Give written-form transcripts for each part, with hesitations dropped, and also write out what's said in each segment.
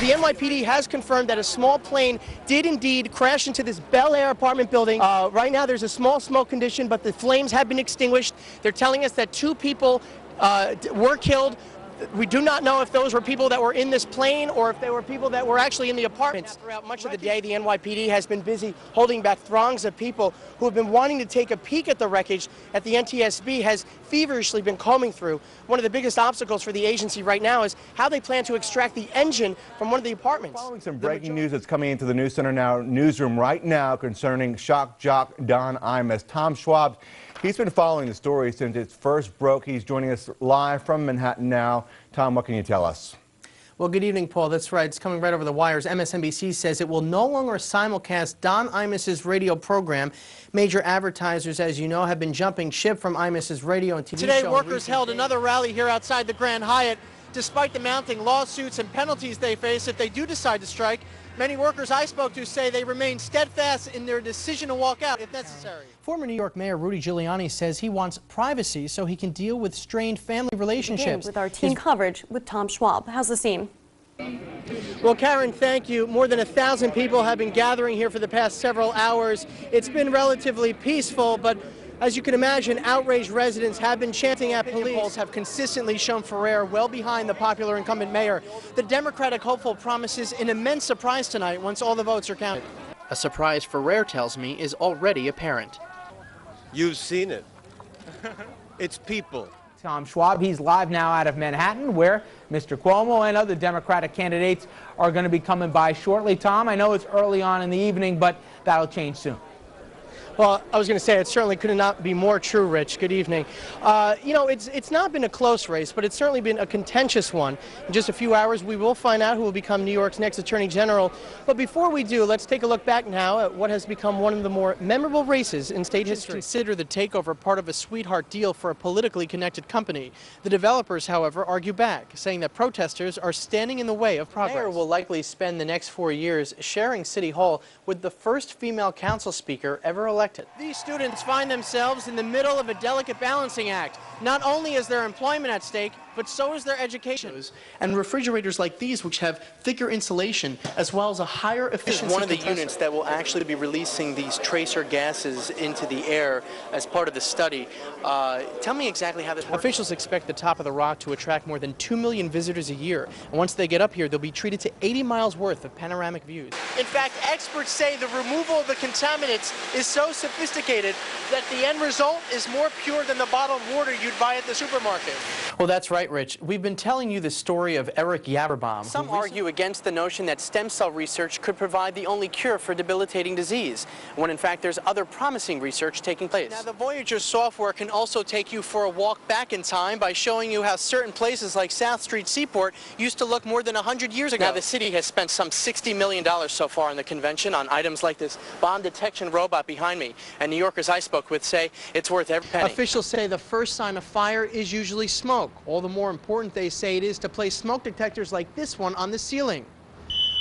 The NYPD has confirmed that a small plane did indeed crash into this Bel Air apartment building. Right now there's a small smoke condition, but the flames have been extinguished. They're telling us that 2 people were killed. We do not know if those were people that were in this plane or if they were people that were actually in the apartments. Throughout much of the day, the NYPD has been busy holding back throngs of people who have been wanting to take a peek at the wreckage that the NTSB has feverishly been combing through. One of the biggest obstacles for the agency right now is how they plan to extract the engine from one of the apartments. Following some breaking news that's coming into the News Center now newsroom right now concerning shock jock Don Imus. Tom Schwab, he's been following the story since it first broke. He's joining us live from Manhattan now. Tom, what can you tell us? Well, good evening, Paul. That's right. It's coming right over the wires. MSNBC says it will no longer simulcast Don Imus's radio program. Major advertisers, as you know, have been jumping ship from Imus's radio and TV show. Today, workers held another rally here outside the Grand Hyatt. Despite the mounting lawsuits and penalties they face if they do decide to strike, many workers I spoke to say they remain steadfast in their decision to walk out if necessary. Former New York Mayor Rudy Giuliani says he wants privacy so he can deal with strained family relationships. With our team coverage with Tom Schwab. How's the scene? Well, Karen, thank you. More than 1,000 people have been gathering here for the past several hours. It's been relatively peaceful, but as you can imagine, outraged residents have been chanting at police. Polls have consistently shown Ferrer well behind the popular incumbent mayor. The Democratic hopeful promises an immense surprise tonight once all the votes are counted. A surprise Ferrer tells me is already apparent. You've seen it. It's people. Tom Schwab, he's live now out of Manhattan, where Mr. Cuomo and other Democratic candidates are going to be coming by shortly. Tom, I know it's early on in the evening, but that'll change soon. Well, I was going to say it certainly could not be more true, Rich. Good evening. You know, it's not been a close race, but it's certainly been a contentious one. In just a few hours, we will find out who will become New York's next Attorney General. But before we do, let's take a look back now at what has become one of the more memorable races in state history. Consider the takeover part of a sweetheart deal for a politically connected company. The developers, however, argue back, saying that protesters are standing in the way of progress. The mayor will likely spend the next 4 years sharing City Hall with the first female council speaker ever elected. These students find themselves in the middle of a delicate balancing act. Not only is their employment at stake, but so is their education. And refrigerators like these, which have thicker insulation as well as a higher efficiency. This is one of the units that will actually be releasing these tracer gases into the air as part of the study. Tell me exactly how this works. Officials expect the top of the rock to attract more than 2 million visitors a year. And once they get up here, they'll be treated to 80 miles worth of panoramic views. In fact, experts say the removal of the contaminants is so sophisticated that the end result is more pure than the bottled water you'd buy at the supermarket. Well, that's right, Rich. We've been telling you the story of Eric Yaberbaum. Some argue against the notion that stem cell research could provide the only cure for debilitating disease, when in fact there's other promising research taking place. Now, the Voyager software can also take you for a walk back in time by showing you how certain places like South Street Seaport used to look more than 100 years ago. Now, the city has spent some $60 million so far in the convention on items like this bomb detection robot behind me, and New Yorkers I spoke with say it's worth every penny. Officials say the first sign of fire is usually smoke. All the more important, they say, it is to place smoke detectors like this one on the ceiling.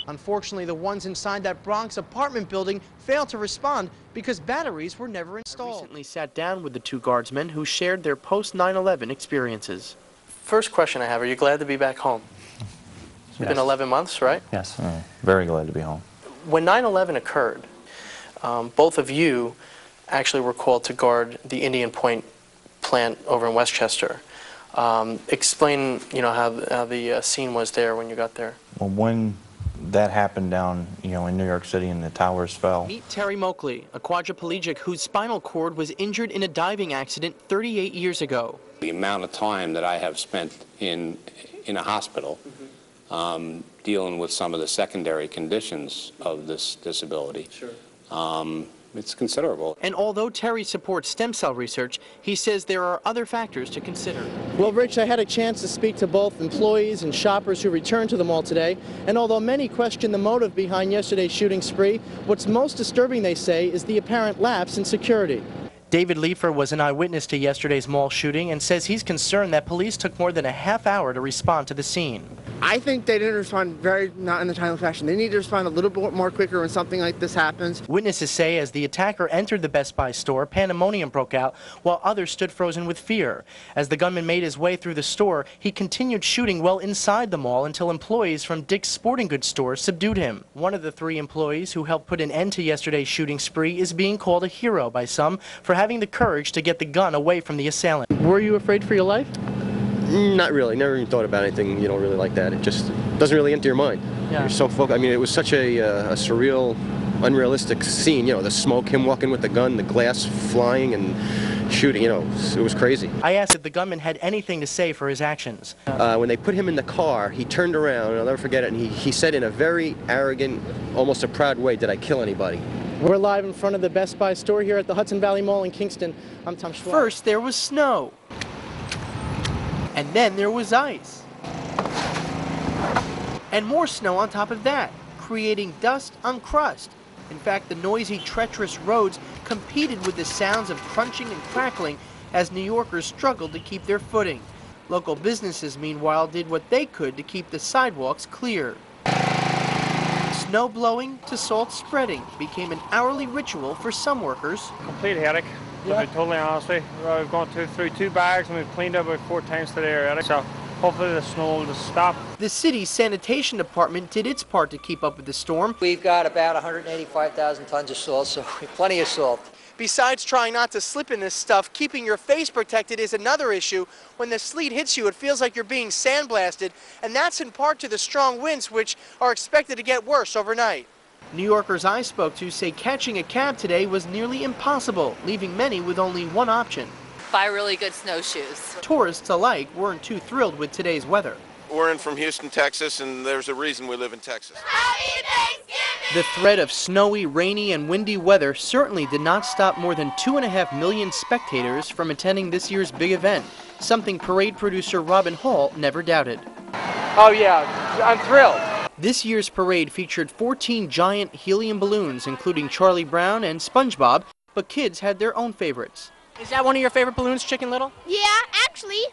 Unfortunately, the ones inside that Bronx apartment building failed to respond because batteries were never installed. I recently sat down with the 2 guardsmen who shared their post-9/11 experiences. First question I have, are you glad to be back home? It's been 11 months, right? Yes, very glad to be home. When 9/11 occurred, both of you actually were called to guard the Indian Point plant over in Westchester. Explain, you know, how the scene was there when you got there. Well, when that happened down, you know, in New York City and the towers fell. Meet Terry Moakley, a quadriplegic whose spinal cord was injured in a diving accident 38 years ago. The amount of time that I have spent in a hospital dealing with some of the secondary conditions of this disability. Sure. It's considerable. And although Terry supports stem cell research, he says there are other factors to consider. Well, Rich, I had a chance to speak to both employees and shoppers who returned to the mall today, and although many question the motive behind yesterday's shooting spree, what's most disturbing, they say, is the apparent lapse in security. David Leifer was an eyewitness to yesterday's mall shooting and says he's concerned that police took more than a half hour to respond to the scene. I think they didn't respond not in a timely fashion. They need to respond a little bit more quicker when something like this happens. Witnesses say as the attacker entered the Best Buy store, pandemonium broke out while others stood frozen with fear. As the gunman made his way through the store, he continued shooting well inside the mall until employees from Dick's Sporting Goods store subdued him. One of the 3 employees who helped put an end to yesterday's shooting spree is being called a hero by some for having the courage to get the gun away from the assailant. Were you afraid for your life? Not really. Never even thought about anything, really like that. It just doesn't really enter your mind. Yeah. You're so focused. I mean, it was such a surreal, unrealistic scene. The smoke, him walking with the gun, the glass flying and shooting. It was crazy. I asked if the gunman had anything to say for his actions. When they put him in the car, he turned around, and I'll never forget it, and he said in a very arrogant, almost a proud way, "Did I kill anybody?" We're live in front of the Best Buy store here at the Hudson Valley Mall in Kingston. I'm Tom Schwab. First, there was snow. And then there was ice. And more snow on top of that, creating dust on crust. In fact, the noisy, treacherous roads competed with the sounds of crunching and crackling as New Yorkers struggled to keep their footing. Local businesses, meanwhile, did what they could to keep the sidewalks clear. Snow blowing to salt spreading became an hourly ritual for some workers. Complete headache, to be totally honest with you. We've gone through 2 bags and we've cleaned up about 4 times today already, so hopefully the snow will just stop. The city's sanitation department did its part to keep up with the storm. We've got about 185,000 tons of salt, so plenty of salt. Besides trying not to slip in this stuff, keeping your face protected is another issue. When the sleet hits you, it feels like you're being sandblasted, and that's in part to the strong winds, which are expected to get worse overnight. New Yorkers I spoke to say catching a cab today was nearly impossible, leaving many with only one option. Buy really good snowshoes. Tourists alike weren't too thrilled with today's weather. We're in from Houston, Texas, and there's a reason we live in Texas. Happy Thanksgiving! The threat of snowy, rainy, and windy weather certainly did not stop more than 2.5 million spectators from attending this year's big event, something parade producer Robin Hall never doubted. Oh yeah, I'm thrilled. This year's parade featured 14 giant helium balloons, including Charlie Brown and SpongeBob, but kids had their own favorites. Is that one of your favorite balloons, Chicken Little? Yeah, actually.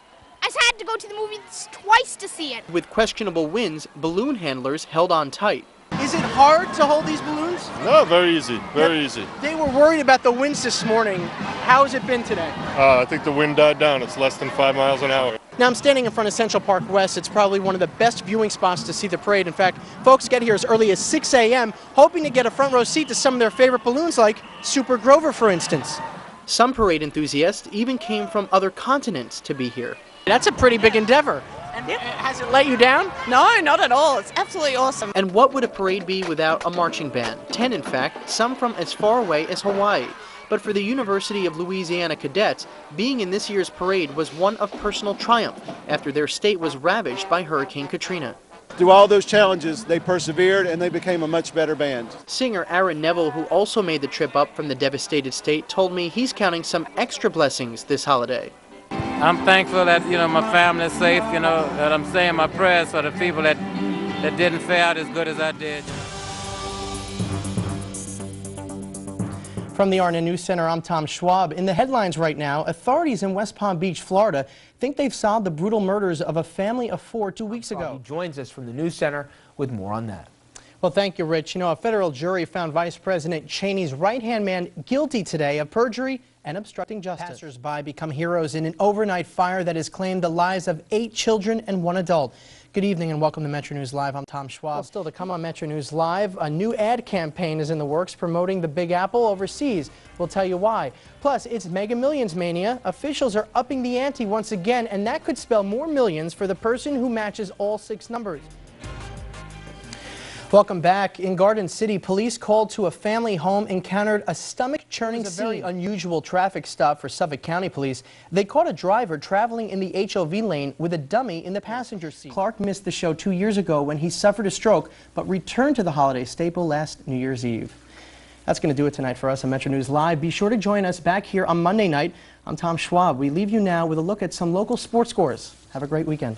I had to go to the movies twice to see it. With questionable winds, balloon handlers held on tight. Is it hard to hold these balloons? No, very easy, very easy. They were worried about the winds this morning. How has it been today? I think the wind died down. It's less than 5 miles an hour. Now I'm standing in front of Central Park West. It's probably one of the best viewing spots to see the parade. In fact, folks get here as early as 6 a.m. hoping to get a front row seat to some of their favorite balloons like Super Grover, for instance. Some parade enthusiasts even came from other continents to be here. That's a pretty big endeavor. And has it let you down? No, not at all. It's absolutely awesome. And what would a parade be without a marching band? 10, in fact, some from as far away as Hawaii. But for the University of Louisiana cadets, being in this year's parade was one of personal triumph after their state was ravaged by Hurricane Katrina. Through all those challenges, they persevered and they became a much better band. Singer Aaron Neville, who also made the trip up from the devastated state, told me he's counting some extra blessings this holiday. I'm thankful that, my family's safe, that I'm saying my prayers for the people that didn't fare out as good as I did. From the WRNN News Center, I'm Tom Schwab. In the headlines right now, authorities in West Palm Beach, Florida, think they've solved the brutal murders of a family of 4 2 weeks ago. He joins us from the News Center with more on that. Well, thank you, Rich. A federal jury found Vice President Cheney's right-hand man guilty today of perjury and obstructing justice. Passers-by become heroes in an overnight fire that has claimed the lives of 8 children and 1 adult. Good evening and welcome to Metro News Live. I'm Tom Schwab. Well, still to come on Metro News Live, a new ad campaign is in the works promoting the Big Apple overseas. We'll tell you why. Plus, it's Mega Millions mania. Officials are upping the ante once again, and that could spell more millions for the person who matches all 6 numbers. Welcome back. In Garden City, police called to a family home encountered a stomach-churning scene. A very unusual traffic stop for Suffolk County Police. They caught a driver traveling in the HOV lane with a dummy in the passenger seat. Clark missed the show 2 years ago when he suffered a stroke, but returned to the holiday staple last New Year's Eve. That's going to do it tonight for us on Metro News Live. Be sure to join us back here on Monday night. I'm Tom Schwab. We leave you now with a look at some local sports scores. Have a great weekend.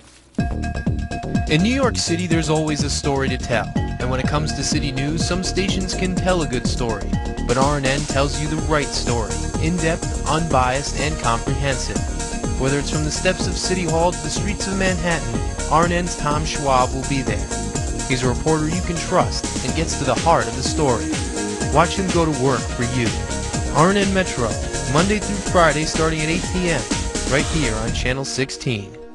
In New York City, there's always a story to tell. And when it comes to city news, some stations can tell a good story, but RNN tells you the right story, in-depth, unbiased, and comprehensive. Whether it's from the steps of City Hall to the streets of Manhattan, RNN's Tom Schwab will be there. He's a reporter you can trust and gets to the heart of the story. Watch him go to work for you. RNN Metro, Monday through Friday starting at 8 p.m., right here on Channel 16.